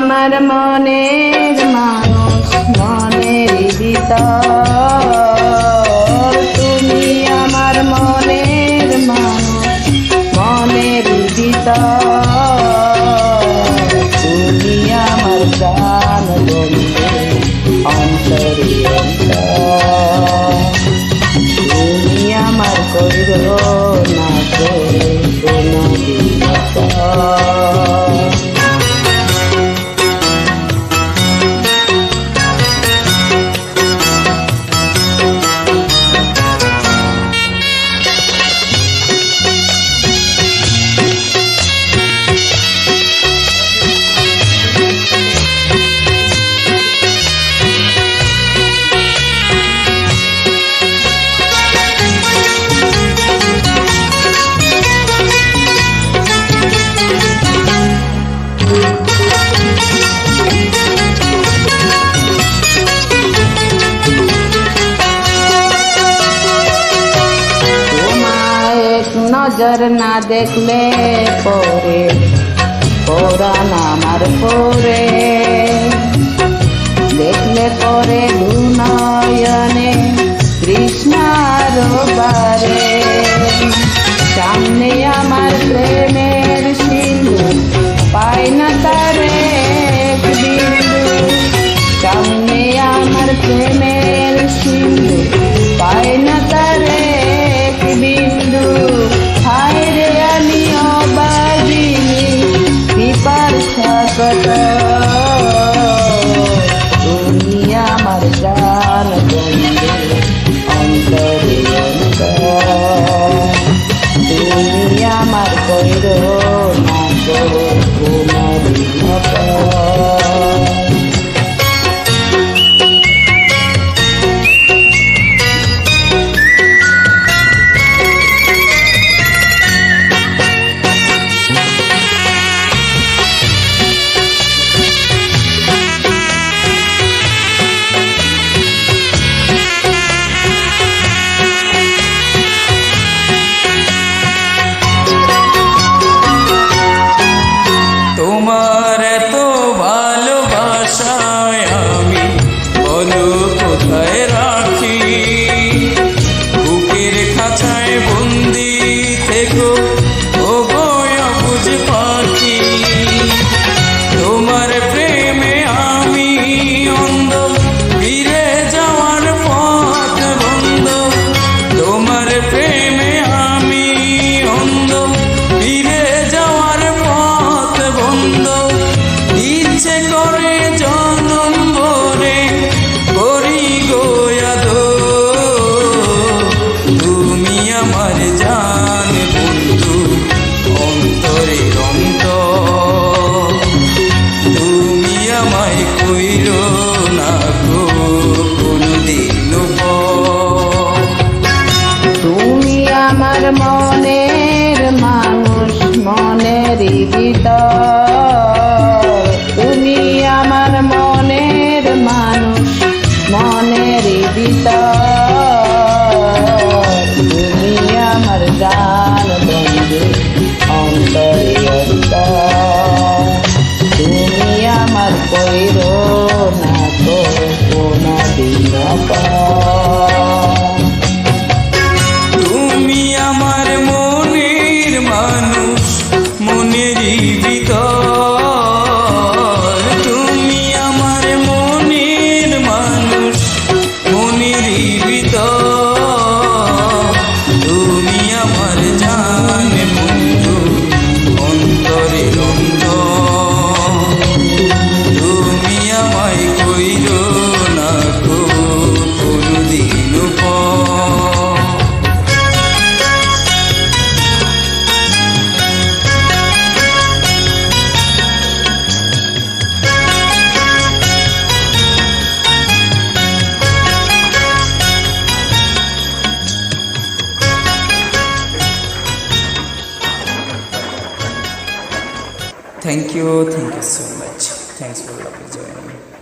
আমার মনের মানুষ, মনের ভিতর। তুমি আমার মনের মানুষ, মনের ভিতর। তুমি আমার প্রাণ বন্ধু, অন্তরে অন্তর। তুমি আমার কইরো না করে কোনো বিপদ। নজর না দেখলে পরে পরাণ আমার পরে, দেখলে পরে দুনয়নে কৃষ্ণার বারে। সামনে আমার প্রেমের সিন্ধু, পাই না তারে বিন্দু। সামনে আমার প্রেমের সিন্ধু, পাই না তারে বিন্দু। হায় রে আমি অবাগিনী বিপার সাগর। তুমি আমার প্রাণ বন্ধু, অন্তরে অন্তর। তুমি আমার কইরো না গো কোনো বিপদ। তোমার এত ভালোবাসায় আমি বলো কোথায় রাখি। বুকের খাঁচায় বন্দি থেকো ও গো অবুঝ পাখি। তোমার প্রেমে আমি অন্ধ, ফিরে যাওয়ার পথ বন্ধ। তোমার প্রেমে আমি অন্ধ, ফিরে যাওয়ার পথ বন্ধ। ইচ্ছে করে জনম ভরে করি গো আদর। তুমি আমার জান বন্ধু, অন্তরের অন্তর। তুমি আমায় কইরো না গো কোনদিন পর। তুমি আমার মনের মানুষ, মনের ভিতর। তুমি আমার মনের মানুষ, মনের ভিতর। তুমি আমার গান বন্ধু, অন্তরে অন্তর। তুমি আমার কইরো না তো কোনো বিপদ। তুমি আমার মনের মানুষ, মনের ভিতর। তুমি আমার মনের মানুষ, মনের ভিতর। তুমি আমার জান বন্ধু, অন্তরের অন্তর। তুমি আমায় কইরো না গো কোনদিন পর। Thank you so much. Thanks for joining.